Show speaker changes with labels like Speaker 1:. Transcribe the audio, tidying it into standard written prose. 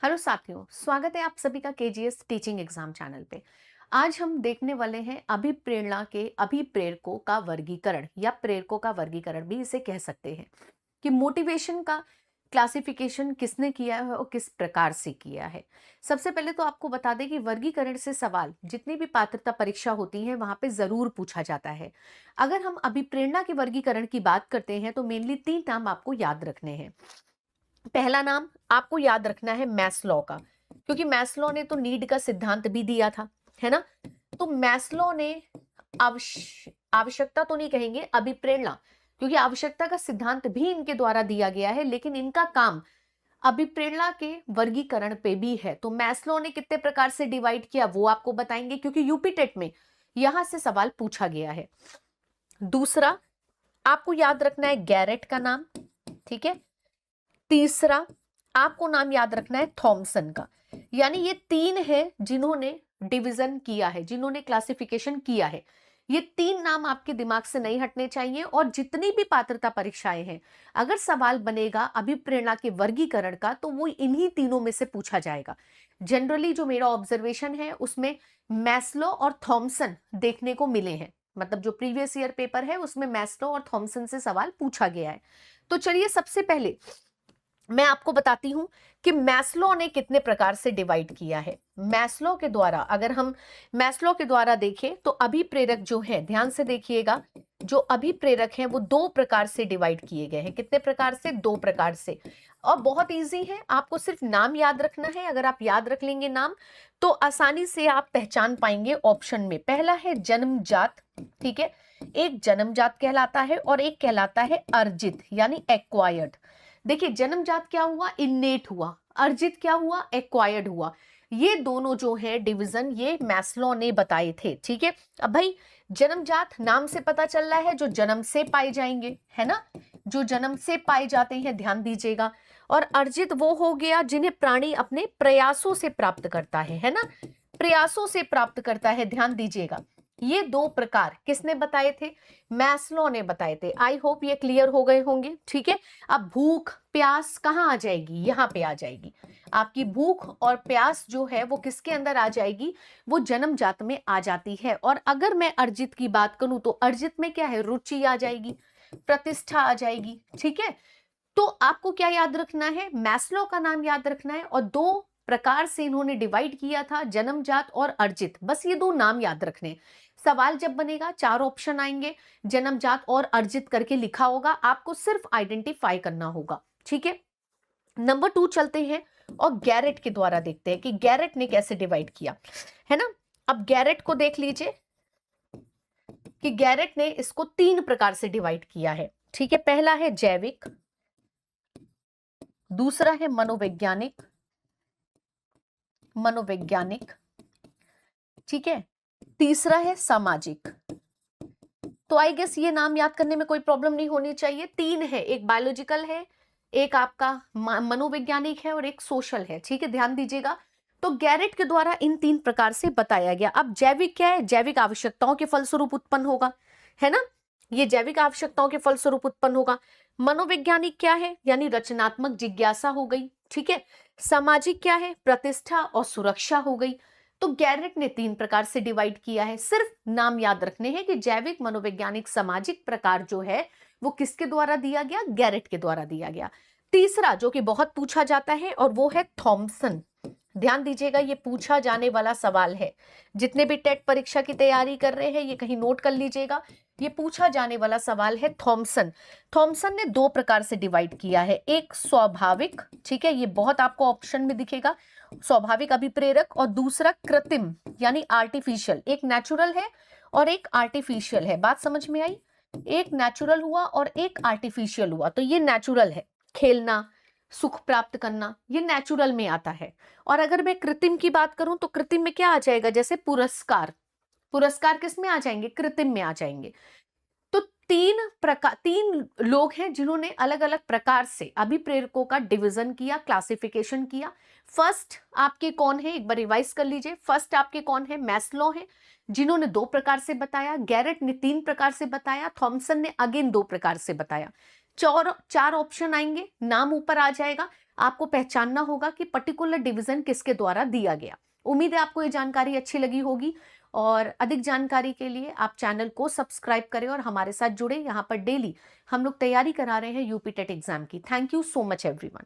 Speaker 1: Hello साथियों, स्वागत है आप सभी का केजीएस टीचिंग एग्जाम चैनल पे। आज हम देखने वाले हैं अभिप्रेरणा के अभिप्रेरकों का वर्गीकरण या प्रेरकों का वर्गीकरण भी इसे कह सकते हैं कि मोटिवेशन का क्लासिफिकेशन किसने किया है और किस प्रकार से किया है। सबसे पहले तो आपको बता दें कि वर्गीकरण से सवाल जितनी भी पात्रता परीक्षा होती है वहां पे जरूर पूछा जाता है। अगर हम अभिप्रेरणा के वर्गीकरण की बात करते हैं तो मेनली 3 नाम आपको याद रखने हैं। पहला नाम आपको याद रखना है मैस्लो का, क्योंकि मैस्लो ने तो नीड का सिद्धांत भी दिया था, है ना। तो मैस्लो ने आवश्यकता तो नहीं कहेंगे, अभिप्रेरणा, क्योंकि आवश्यकता का सिद्धांत भी इनके द्वारा दिया गया है, लेकिन इनका काम अभिप्रेरणा के वर्गीकरण पे भी है। तो मैस्लो ने कितने प्रकार से डिवाइड किया वो आपको बताएंगे, क्योंकि यूपी टेट में यहां से सवाल पूछा गया है। दूसरा आपको याद रखना है गैरेट का नाम, ठीक है। तीसरा आपको नाम याद रखना है थॉमसन का। यानी ये 3 है जिन्होंने डिवीजन किया है, जिन्होंने क्लासिफिकेशन किया है। ये 3 नाम आपके दिमाग से नहीं हटने चाहिए। और जितनी भी पात्रता परीक्षाएं हैं, अगर सवाल बनेगा अभिप्रेरणा के वर्गीकरण का तो वो इन्हीं तीनों में से पूछा जाएगा। जनरली जो मेरा ऑब्जर्वेशन है उसमें मैस्लो और थॉमसन देखने को मिले हैं, मतलब जो प्रीवियस ईयर पेपर है उसमें मैस्लो और थॉमसन से सवाल पूछा गया है। तो चलिए सबसे पहले मैं आपको बताती हूं कि मैस्लो ने कितने प्रकार से डिवाइड किया है। मैस्लो के द्वारा, अगर हम मैस्लो के द्वारा देखें तो अभिप्रेरक जो है, ध्यान से देखिएगा, जो अभिप्रेरक हैं वो 2 प्रकार से डिवाइड किए गए हैं। कितने प्रकार से? 2 प्रकार से। और बहुत इजी है, आपको सिर्फ नाम याद रखना है। अगर आप याद रख लेंगे नाम तो आसानी से आप पहचान पाएंगे ऑप्शन में। पहला है जन्मजात, ठीक है, एक जन्मजात कहलाता है और एक कहलाता है अर्जित यानी एक्वायर्ड। देखिए जन्मजात क्या हुआ? इन्नेट हुआ। अर्जित क्या हुआ? एक्वायर्ड हुआ। ये दोनों जो है डिवीजन ये मैस्लो ने बताए थे, ठीक है। अब भाई जन्मजात नाम से पता चल रहा है जो जन्म से पाए जाएंगे, है ना, जो जन्म से पाए जाते हैं, ध्यान दीजिएगा। और अर्जित वो हो गया जिन्हें प्राणी अपने प्रयासों से प्राप्त करता है ना, प्रयासों से प्राप्त करता है, ध्यान दीजिएगा। ये 2 प्रकार किसने बताए थे? मैस्लो ने बताए थे। आई होप ये क्लियर हो गए होंगे, ठीक है। अब भूख प्यास कहाँ आ जाएगी? यहाँ पे आ जाएगी। आपकी भूख और प्यास जो है वो किसके अंदर आ जाएगी? वो जन्मजात में आ जाती है। और अगर मैं अर्जित की बात करूं तो अर्जित में क्या है? रुचि आ जाएगी, प्रतिष्ठा आ जाएगी, ठीक है। तो आपको क्या याद रखना है? मैस्लो का नाम याद रखना है। और 2 प्रकार से इन्होंने डिवाइड किया था, जन्मजात और अर्जित। बस ये 2 नाम याद रखने। सवाल जब बनेगा 4 ऑप्शन आएंगे, जन्मजात और अर्जित करके लिखा होगा, आपको सिर्फ आइडेंटिफाई करना होगा, ठीक है। नंबर 2 चलते हैं और गैरेट के द्वारा देखते हैं कि गैरेट ने कैसे डिवाइड किया, है ना। अब गैरेट को देख लीजिए कि गैरेट ने इसको 3 प्रकार से डिवाइड किया है, ठीक है। पहला है जैविक, दूसरा है मनोवैज्ञानिक, मनोवैज्ञानिक, ठीक है, तीसरा है सामाजिक। तो आई गेस ये नाम याद करने में कोई प्रॉब्लम नहीं होनी चाहिए। 3 है, एक बायोलॉजिकल है, एक आपका मनोवैज्ञानिक है और एक सोशल है, ठीक है, ध्यान दीजिएगा। तो गैरेट के द्वारा इन 3 प्रकार से बताया गया। अब जैविक क्या है? जैविक आवश्यकताओं के फलस्वरूप उत्पन्न होगा, है ना, ये जैविक आवश्यकताओं के फलस्वरूप उत्पन्न होगा। मनोवैज्ञानिक क्या है? यानी रचनात्मक जिज्ञासा हो गई, ठीक है। सामाजिक क्या है? प्रतिष्ठा और सुरक्षा हो गई। तो गैरेट ने 3 प्रकार से डिवाइड किया है। सिर्फ नाम याद रखने हैं कि जैविक, मनोवैज्ञानिक, सामाजिक प्रकार जो है वो किसके द्वारा दिया गया? गैरेट के द्वारा दिया गया। तीसरा जो कि बहुत पूछा जाता है और वो है थॉमसन। ध्यान दीजिएगा, ये पूछा जाने वाला सवाल है। जितने भी टेट परीक्षा की तैयारी कर रहे हैं ये कहीं नोट कर लीजिएगा, ये पूछा जाने वाला सवाल है थॉमसन। थॉमसन ने 2 प्रकार से डिवाइड किया है, एक स्वाभाविक, ठीक है, ये बहुत आपको ऑप्शन में दिखेगा, स्वाभाविक अभिप्रेरक, और दूसरा कृत्रिम यानी आर्टिफिशियल। एक नेचुरल है और एक आर्टिफिशियल है। बात समझ में आई? एक नेचुरल हुआ और एक आर्टिफिशियल हुआ। तो ये नेचुरल है, खेलना, सुख प्राप्त करना, ये नेचुरल में आता है। और अगर मैं कृत्रिम की बात करूं तो कृत्रिम में क्या आ जाएगा? जैसे पुरस्कार, पुरस्कार किस में आ जाएंगे? कृत्रिम में आ जाएंगे। तो 3 लोग हैं जिन्होंने अलग अलग प्रकार से अभिप्रेरकों का डिवीजन किया, क्लासिफिकेशन किया। फर्स्ट आपके कौन है? एक बार रिवाइज कर लीजिए। फर्स्ट आपके कौन है? मैस्लो है, जिन्होंने 2 प्रकार से बताया। गैरेट ने 3 प्रकार से बताया। थॉमसन ने अगेन 2 प्रकार से बताया। चार ऑप्शन आएंगे, नाम ऊपर आ जाएगा, आपको पहचानना होगा कि पर्टिकुलर डिवीजन किसके द्वारा दिया गया। उम्मीद है आपको ये जानकारी अच्छी लगी होगी, और अधिक जानकारी के लिए आप चैनल को सब्सक्राइब करें और हमारे साथ जुड़े। यहाँ पर डेली हम लोग तैयारी करा रहे हैं यूपी टेट एग्जाम की। Thank you so much everyone.